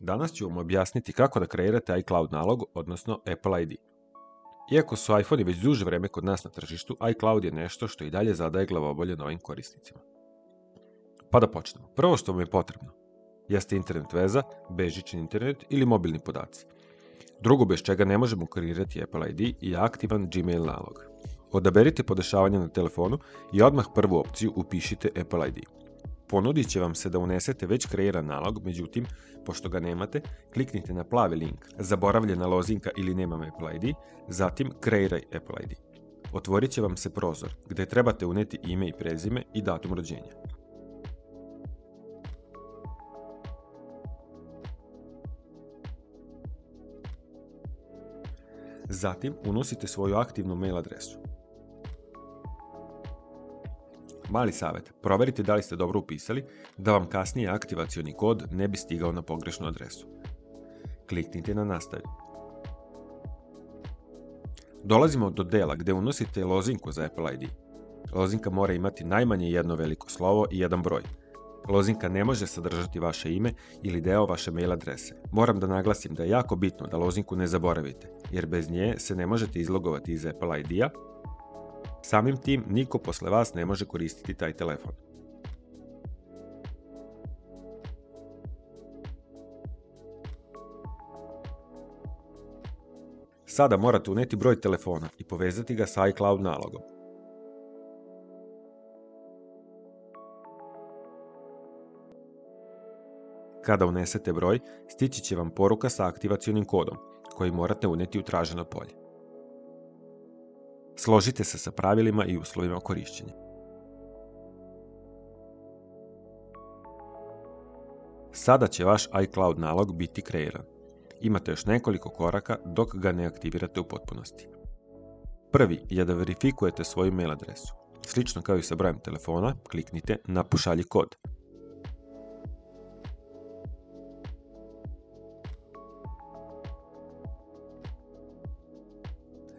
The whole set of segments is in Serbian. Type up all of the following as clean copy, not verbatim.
Danas ću vam objasniti kako da kreirate iCloud nalog, odnosno Apple ID. Iako su iPhone-i već duže vreme kod nas na tržištu, iCloud je nešto što i dalje zadaje glavobolje novim korisnicima. Pa da počnemo. Prvo što vam je potrebno jeste internet veza, bežični internet ili mobilni podaci. Drugo bez čega ne možemo kreirati Apple ID je aktivan Gmail nalog. Odaberite podešavanje na telefonu i odmah prvu opciju upišite Apple ID. Ponudit će vam se da unesete već kreiran nalog, međutim, pošto ga nemate, kliknite na plavi link zaboravljena lozinka ili nemam Apple ID, zatim kreiraj Apple ID. Otvorit će vam se prozor gdje trebate uneti ime i prezime i datum rođenja. Zatim unosite svoju aktivnu mail adresu. Mali savjet, proverite da li ste dobro upisali, da vam kasnije aktivacioni kod ne bi stigao na pogrešnu adresu. Kliknite na nastavi. Dolazimo do dela gdje unosite lozinku za Apple ID. Lozinka mora imati najmanje jedno veliko slovo i jedan broj. Lozinka ne može sadržati vaše ime ili deo vaše mail adrese. Moram da naglasim da je jako bitno da lozinku ne zaboravite, jer bez nje se ne možete izlogovati iz Apple ID-a. Samim tim, niko posle vas ne može koristiti taj telefon. Sada morate uneti broj telefona i povezati ga sa iCloud nalogom. Kada unesete broj, stići će vam poruka sa aktivacionim kodom, koji morate uneti u traženo polje. Složite se sa pravilima i uslovima korišćenja. Sada će vaš iCloud nalog biti kreiran. Imate još nekoliko koraka dok ga ne aktivirate u potpunosti. Prvi je da verifikujete svoju mail adresu. Slično kao i sa brojem telefona, kliknite na pošalji kod.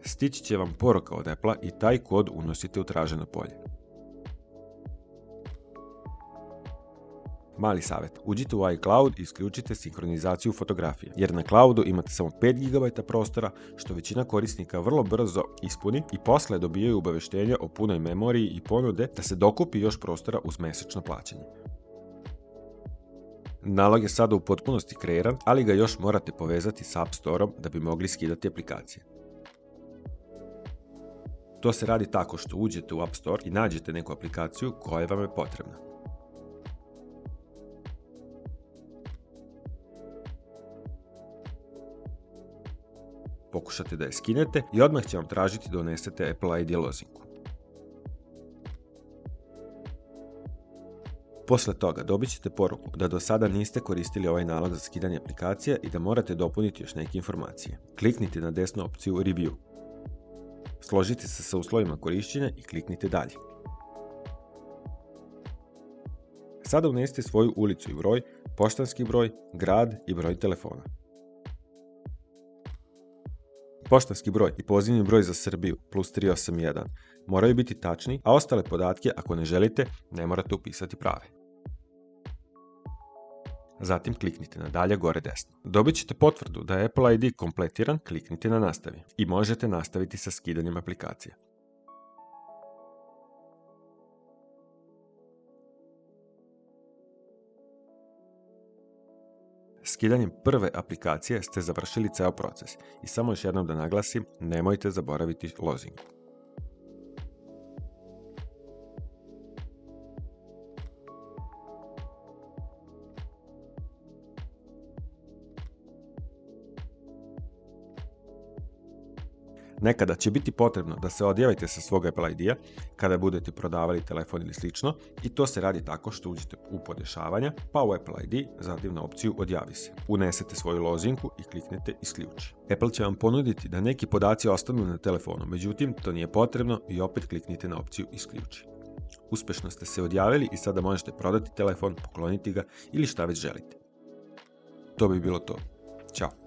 Stići će vam poruka od Apple-a i taj kod unosite u traženo polje. Mali savjet, uđite u iCloud i isključite sinhronizaciju fotografije, jer na cloudu imate samo 5 GB prostora, što većina korisnika vrlo brzo ispuni i posle dobijaju obaveštenja o punoj memoriji i ponude da se dokupi još prostora uz mesečno plaćanje. Nalog je sada u potpunosti kreiran, ali ga još morate povezati s App Store-om da bi mogli skidati aplikacije. To se radi tako što uđete u App Store i nađete neku aplikaciju koja vam je potrebna. Pokušate da je skinete i odmah će vam tražiti da unesete Apple ID lozinku. Posle toga dobit ćete poruku da do sada niste koristili ovaj nalog za skidanje aplikacija i da morate dopuniti još neke informacije. Kliknite na desnu opciju Review. Složite se sa uslovima korišćenja i kliknite dalje. Sada unesite svoju ulicu i broj, poštanski broj, grad i broj telefona. Poštanski broj i pozivni broj za Srbiju +381 moraju biti tačni, a ostale podatke, ako ne želite, ne morate upisati prave. Zatim kliknite na dalje gore desno. Dobit ćete potvrdu da je Apple ID kompletiran, kliknite na nastavi i možete nastaviti sa skidanjem aplikacija. Skidanjem prve aplikacije ste završili ceo proces i samo još jednom da naglasim, nemojte zaboraviti lozinku. Nekada će biti potrebno da se odjavite sa svog Apple ID-a kada budete prodavali telefon ili slično i to se radi tako što uđete u podešavanja, pa u Apple ID, zatim na opciju odjavi se. Unesete svoju lozinku i kliknete isključi. Apple će vam ponuditi da neki podaci ostanu na telefonu, međutim to nije potrebno i opet kliknite na opciju isključi. Uspešno ste se odjavili i sada možete prodati telefon, pokloniti ga ili šta već želite. To bi bilo to. Ćao!